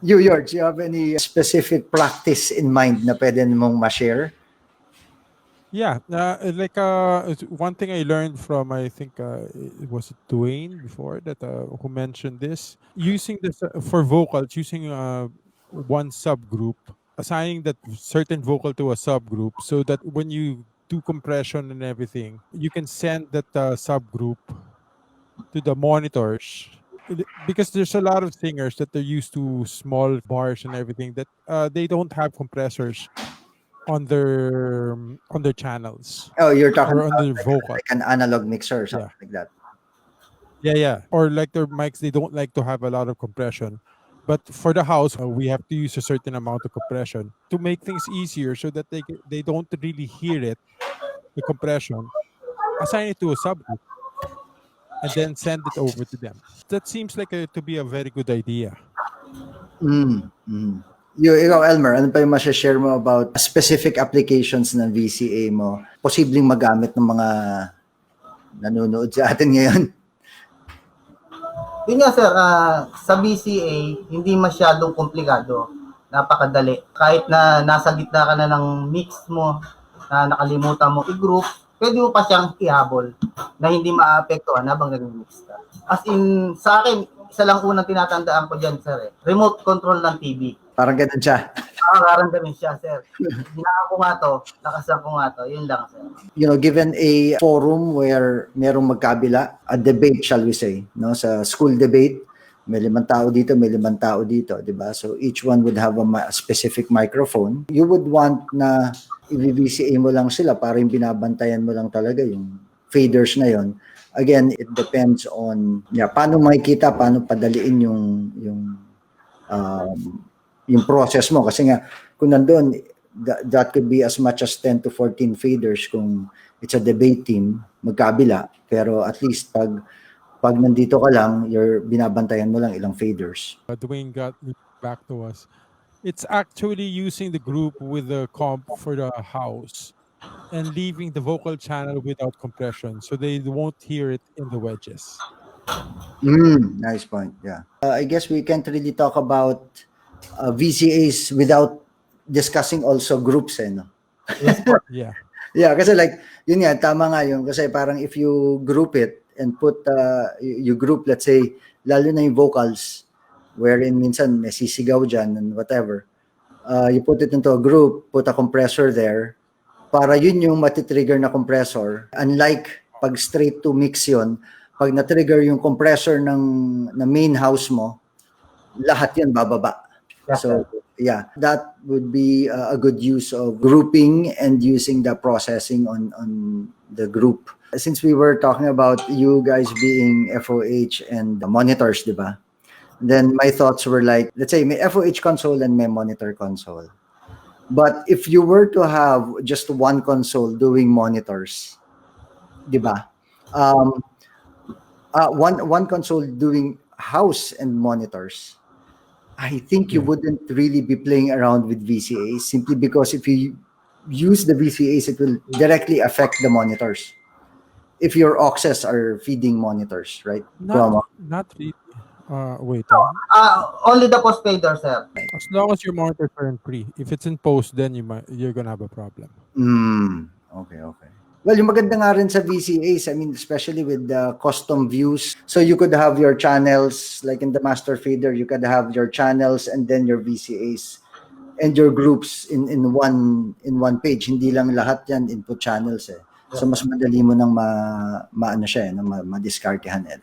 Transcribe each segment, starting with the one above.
George, you have any specific practice in mind na pwede mong ma-share? Yeah, one thing I learned from, I think it was Dwayne before that who mentioned this, using this for vocals, using one subgroup, assigning that certain vocal to a subgroup, so that when you do compression and everything, you can send that subgroup to the monitors. Because there's a lot of singers that they're used to small bars and everything that they don't have compressors on their channels Oh, you're talking or on about their vocal. like an analog mixer or Yeah. something like that. Yeah. Or like their mics, they don't like to have a lot of compression. But for the house, we have to use a certain amount of compression to make things easier so that they don't really hear it, the compression. Assign it to a subgroup and then send it over to them. That seems like to be a very good idea. Ikaw, Elmer, ano pa yung share mo about specific applications ng VCA mo? Posibleng magamit ng mga nanonood sa atin ngayon. Yun nga sir, sa VCA, hindi masyadong komplikado. Napakadali. Kahit na nasa gitna ka na ng mix mo, na nakalimutan mo i-group, pwede mo pa siyang ihabol na hindi maapektuhan habang nag-mix ka. As in, sa akin, isa lang unang tinatandaan ko dyan, sir. Remote control ng TV. Parang ganun siya. Parang ganun siya, sir. Hinaan ko nga to, nakasan ko nga to. Yun lang, sir. You know, given a forum where merong magkabila, a debate, shall we say, no, sa school debate, may 5 tao dito, may 5 tao dito, di ba? So each one would have a specific microphone. You would want na i-VCA mo lang sila para yung binabantayan mo lang talaga yung faders na yon. Again, it depends on paano makikita, paano padaliin yung process mo. Kasi nga, kung nandun, that could be as much as 10 to 14 faders kung it's a debate team, magkabila. Pero at least pag nandito ka lang, binabantayan mo lang ilang faders. Dwayne got back to us. It's actually using the group with the comp for the house and leaving the vocal channel without compression so they won't hear it in the wedges. Nice point, yeah. I guess we can't really talk about VCAs without discussing also groups, no? Yeah. Yeah, kasi like, yun nga, tama nga yun. Kasi parang if you group it and put, you group, let's say, lalo na yung vocals, wherein minsan may sisigaw dyan and whatever, you put it into a group, put a compressor there, para yun yung matitrigger na compressor. Unlike pag straight to mix yun, pag na-trigger yung compressor na main house mo, lahat yun bababa. So, yeah, that would be a good use of grouping and using the processing on the group. Since we were talking about you guys being FOH and the monitors, di ba? Then my thoughts were like, let's say may FOH console and may monitor console. But if you were to have just one console doing monitors, di ba? One console doing house and monitors, I think you wouldn't really be playing around with VCAs simply because if you use the VCAs, it will directly affect the monitors. If your auxes are feeding monitors, right? Not really. Wait. Only the post fader, sir. As long as your monitors are in pre. If it's in post, then you're gonna have a problem. Okay. Well, yung maganda nga rin sa VCAs, I mean, especially with the custom views. So you could have your channels, like in the master feeder, you could have your channels and then your VCAs and your groups in one page. Hindi lang lahat yan input channels eh. So mas madali mo nang maano siya, ma-discartehan eh.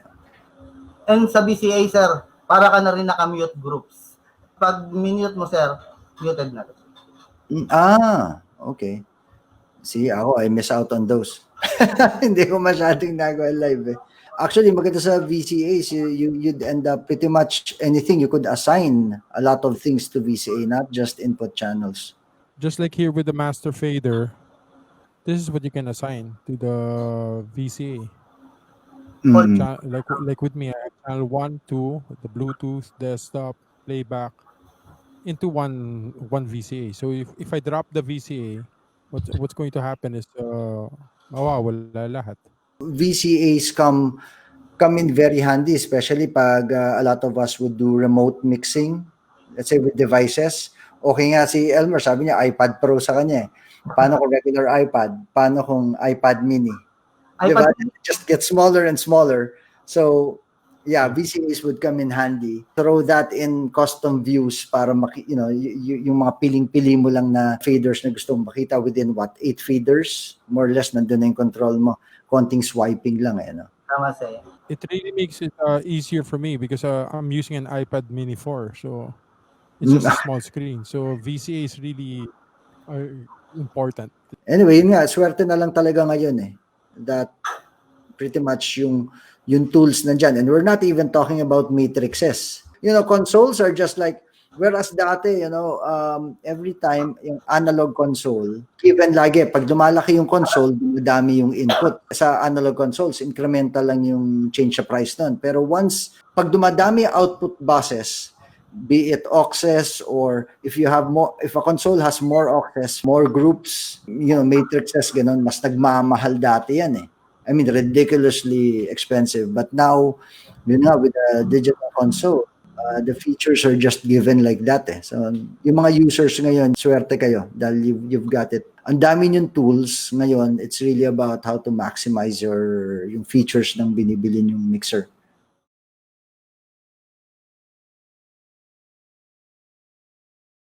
And sa VCA, sir, para ka na rin naka-mute groups. Pag minute mo, sir, muted na. Okay. See, ako, I miss out on those. Hindi ko masyadong nagawa live eh. Actually, maganda sa VCAs, you'd end up pretty much anything. You could assign a lot of things to VCA, not just input channels. Just like here with the master fader, this is what you can assign to the VCA. Like with me, I have channel 1, 2, the Bluetooth, desktop, playback into one VCA. So if I drop the VCA, what's going to happen is mawawala lahat. VCAs come in very handy, especially pag a lot of us would do remote mixing, let's say with devices, okay nga si Elmer, sabi niya iPad Pro sa kanya eh. Paano kung regular iPad? Paano kung iPad mini? Diba? iPad, It just gets smaller and smaller. So, yeah, VCAs would come in handy. Throw that in custom views para yung mga piling-pili mo lang na faders na gusto mong makita within 8 faders, more or less nandun na yung control mo. Konting swiping lang eh, no? tama sa'yo. It really makes it easier for me because I'm using an iPad Mini 4, so it's just a small screen. So VCA is really important. Anyway, yun nga, swerte na lang talaga ngayon eh. That pretty much yung tools nandyan. And we're not even talking about matrices. Consoles are just like, whereas dati, every time yung analog console, even lagi, pag lumalaki yung console, dumadami yung input. Sa analog consoles, incremental lang yung change sa price nun. Pero once, pag dumadami output buses, be it auxes or if a console has more auxes, more groups, matrices, ganun, mas nagmamahal dati yan eh. I mean, ridiculously expensive. But now, with a digital console, the features are just given like that eh. So, yung mga users ngayon, swerte kayo dahil you've got it. Ang dami yung tools ngayon, it's really about how to maximize yung features ng binibili yung mixer.